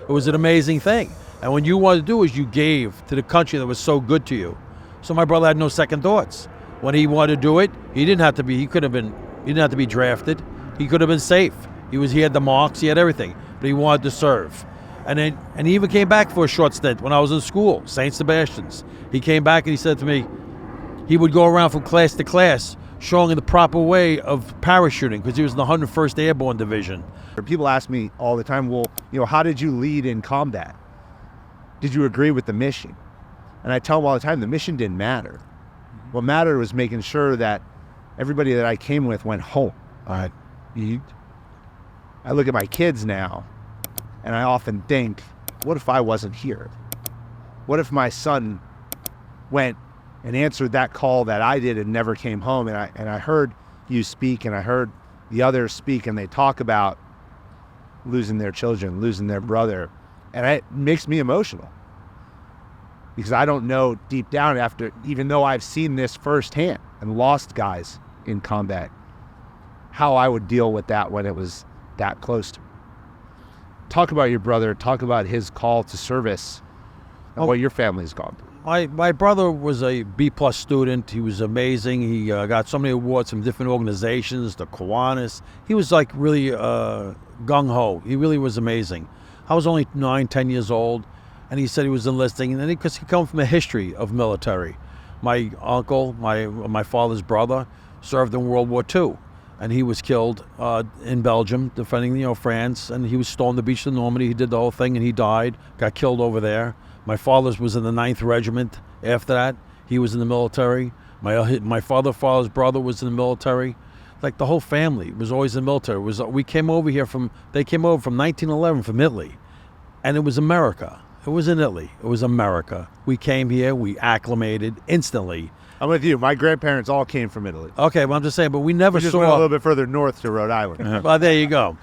It was an amazing thing. And when you wanted to do is you gave to the country that was so good to you. So my brother had no second thoughts. When he wanted to do it, he didn't have to be drafted. He could have been safe. He had the marks, he had everything, but he wanted to serve. And he even came back for a short stint when I was in school, St. Sebastian's. He came back and he said to me, he would go around from class to class showing the proper way of parachuting because he was in the 101st Airborne Division. People ask me all the time, well, how did you lead in combat? Did you agree with the mission? And I tell them all the time, the mission didn't matter. What mattered was making sure that everybody that I came with went home. I look at my kids now, and I often think, what if I wasn't here? What if my son went and answered that call that I did and never came home? And I heard you speak, and I heard the others speak, and they talk about losing their children, losing their brother, and it makes me emotional. Because I don't know deep down even though I've seen this firsthand and lost guys in combat, how I would deal with that when it was that close to me. Talk about your brother, talk about his call to service and what your family's gone through. My brother was a B+ student. He was amazing. He got so many awards from different organizations, the Kiwanis. He was like really gung-ho. He really was amazing. I was only 9, 10 years old. And he said he was enlisting, and because he come from a history of military. My uncle, my father's brother, served in World War II, and he was killed in Belgium defending, France. And he was stormed the beach of Normandy. He did the whole thing, and he died. Got killed over there. My father's was in the 9th Regiment. After that, he was in the military. My father's brother was in the military. Like the whole family was always in the military. They came over from 1911 from Italy, and it was America. It was in Italy. It was America. We came here. We acclimated instantly. I'm with you. My grandparents all came from Italy. Okay, well, I'm just saying, but we never just saw... went a little bit further north to Rhode Island. Well, there you go.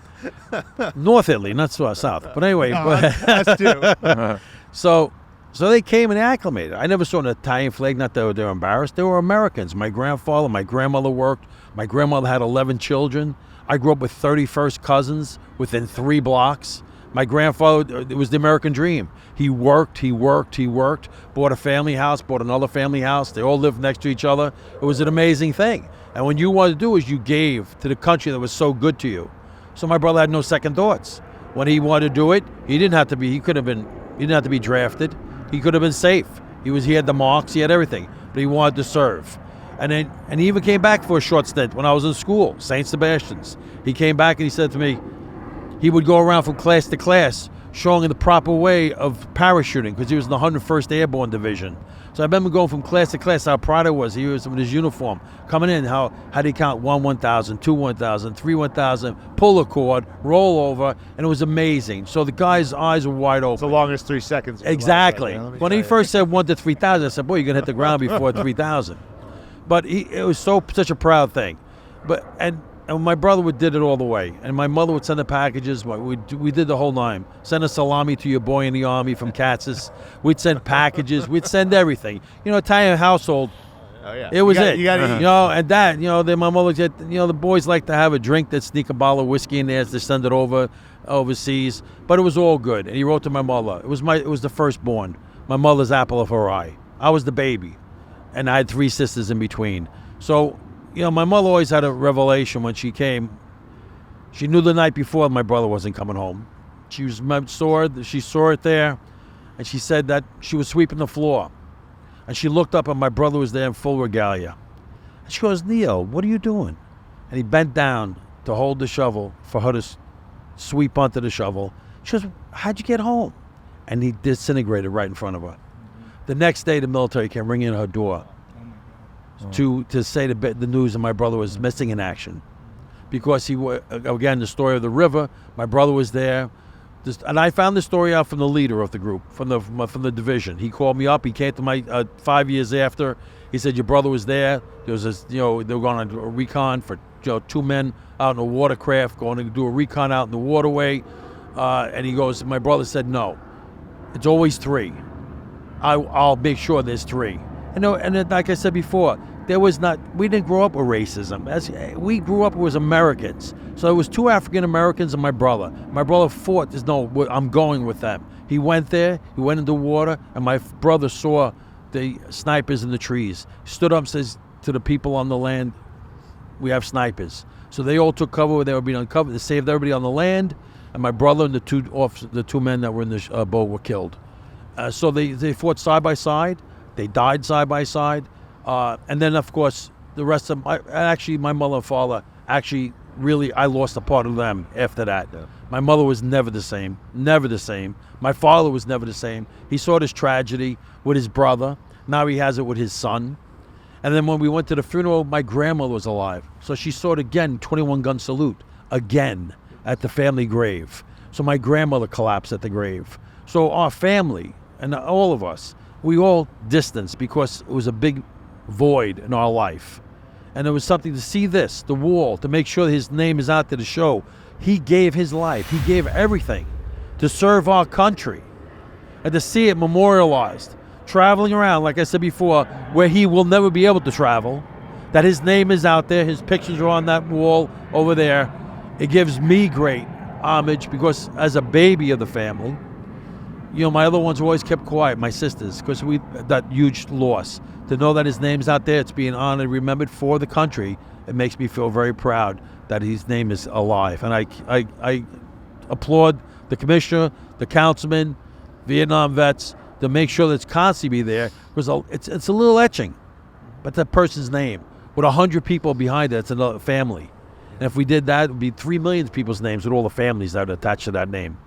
North Italy, not south. But anyway. That's too. So they came and acclimated. I never saw an Italian flag. Not that they were embarrassed. They were Americans. My grandfather, my grandmother worked. My grandmother had 11 children. I grew up with 31st cousins within 3 blocks. My grandfather, it was the American dream. He worked, bought a family house, bought another family house. They all lived next to each other. It was an amazing thing. And when you wanted to do is you gave to the country that was so good to you. So my brother had no second thoughts. When he wanted to do it, he didn't have to be drafted. He could have been safe. He had the marks, he had everything, but he wanted to serve. And he even came back for a short stint when I was in school, St. Sebastian's. He came back and he said to me, he would go around from class to class showing the proper way of parachuting because he was in the 101st Airborne Division. So I remember going from class to class, how proud I was. He was with his uniform. Coming in, how did he count 1 1,000, 2 1,000, 3 1,000, pull a cord, roll over, and it was amazing. So the guy's eyes were wide open. It's the longest 3 seconds. Exactly. When he first said 1 to 3,000, I said, boy, you're going to hit the ground before 3,000. But it was such a proud thing. And my brother did it all the way. And my mother would send the packages. We did the whole 9. Send a salami to your boy in the army from Kansas. We'd send packages. We'd send everything. Italian household. Oh, yeah. It was it. You got to eat. And that, then my mother said, the boys like to have a drink. They'd sneak a bottle of whiskey in there to send it overseas. But it was all good. And he wrote to my mother. It was the firstborn. My mother's apple of her eye. I was the baby. And I had 3 sisters in between. So, my mother always had a revelation when she came. She knew the night before my brother wasn't coming home. She saw it there, and she said that she was sweeping the floor. And she looked up, and my brother was there in full regalia. And she goes, Neil, what are you doing? And he bent down to hold the shovel for her to sweep onto the shovel. She goes, how'd you get home? And he disintegrated right in front of her. The next day, the military came ringing at her door to say the news that my brother was missing in action. Because again, the story of the river, my brother was there. And I found the story out from the leader of the group, from the division. He called me up. He came to my 5 years after. He said, your brother was there. There was this, they were going on a recon for 2 men out in a watercraft, going to do a recon out in the waterway. And he goes, my brother said, no, it's always 3. I'll make sure there's 3. And like I said before, we didn't grow up with racism. As we grew up was Americans. So it was 2 African Americans and my brother. My brother fought. I'm going with them. He went there. He went into water, and my brother saw the snipers in the trees. Stood up and says to the people on the land, "We have snipers." So they all took cover where they were being uncovered. They saved everybody on the land, and my brother and the two men that were in the boat were killed. So they fought side by side. They died side by side. And then, of course, the rest of my mother and father, I lost a part of them after that. Yeah. My mother was never the same. My father was never the same. He saw this tragedy with his brother. Now he has it with his son. And then when we went to the funeral, my grandmother was alive. So she saw it again, 21-gun salute, again, at the family grave. So my grandmother collapsed at the grave. So our family, and all of us, we all distanced because it was a big void in our life. And it was something to see this, the wall, to make sure his name is out there to show he gave his life. He gave everything to serve our country. And to see it memorialized, traveling around, like I said before, where he will never be able to travel, that his name is out there, his pictures are on that wall over there. It gives me great homage because as a baby of the family, my other ones always kept quiet, my sisters, because that huge loss. To know that his name's out there, it's being honored, remembered for the country, it makes me feel very proud that his name is alive. And I applaud the commissioner, the councilman, Vietnam vets, to make sure that it's constantly there, because it's a little etching, but that person's name, with 100 people behind it, it's another family. And if we did that, it would be 3 million people's names with all the families that are attached to that name.